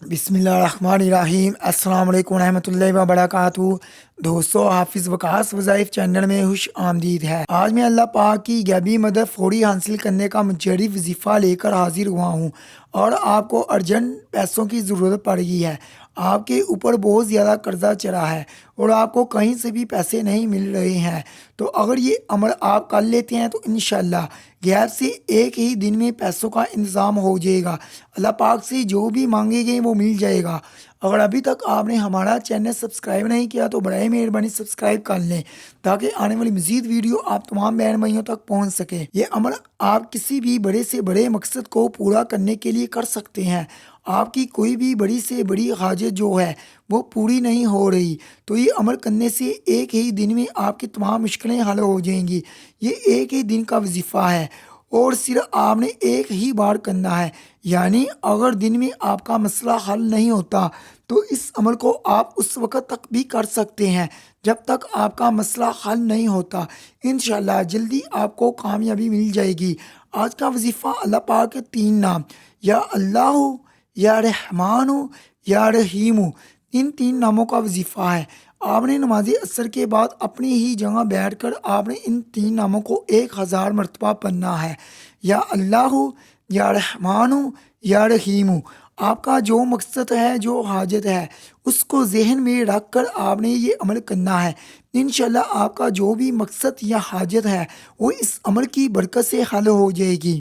بسم اللہ الرحمن الرحیم۔ السلام علیکم ورحمۃ اللہ وبرکاتہ۔ دوستو، حافظ وقاص وظائف چینل میں خوش آمدید ہے۔ آج میں اللہ پاک کی غیبی مدد فوری حاصل کرنے کا مجرب وظیفہ لے کر حاضر ہوا ہوں، اور آپ کو ارجنٹ پیسوں کی ضرورت پڑ گئی ہے۔ آپ کے اوپر بہت زیادہ قرضہ چڑھا ہے اور آپ کو کہیں سے بھی پیسے نہیں مل رہے ہیں، تو اگر یہ عمل آپ کر لیتے ہیں تو انشاءاللہ غیب سے ایک ہی دن میں پیسوں کا انتظام ہو جائے گا۔ اللہ پاک سے جو بھی مانگے گے وہ مل جائے گا۔ اگر ابھی تک آپ نے ہمارا چینل سبسکرائب نہیں کیا تو برائے مہربانی سبسکرائب کر لیں، تاکہ آنے والی مزید ویڈیو آپ تمام بہن بھائیوں تک پہنچ سکے۔ یہ عمل آپ کسی بھی بڑے سے بڑے مقصد کو پورا کرنے کے لیے کر سکتے ہیں۔ آپ کی کوئی بھی بڑی سے بڑی حاجت جو ہے وہ پوری نہیں ہو رہی، تو یہ عمل کرنے سے ایک ہی دن میں آپ کی تمام مشکلیں حل ہو جائیں گی۔ یہ ایک ہی دن کا وظیفہ ہے اور صرف آپ نے ایک ہی بار کرنا ہے، یعنی اگر دن میں آپ کا مسئلہ حل نہیں ہوتا تو اس عمل کو آپ اس وقت تک بھی کر سکتے ہیں جب تک آپ کا مسئلہ حل نہیں ہوتا۔ انشاءاللہ جلدی آپ کو کامیابی مل جائے گی۔ آج کا وظیفہ اللہ پاک کے 3 نام، یا اللہ ہو، یا رحمان ہو، یا رحیم ہو، ان 3 ناموں کا وظیفہ ہے۔ آپ نے نماز عصر کے بعد اپنی ہی جگہ بیٹھ کر آپ نے ان 3 ناموں کو 1000 مرتبہ پڑھنا ہے۔ یا اللہ ہو، یا رحمان ہو، یا رحیم ہو۔ آپ کا جو مقصد ہے، جو حاجت ہے، اس کو ذہن میں رکھ کر آپ نے یہ عمل کرنا ہے۔ انشاءاللہ آپ کا جو بھی مقصد یا حاجت ہے وہ اس عمل کی برکت سے حل ہو جائے گی۔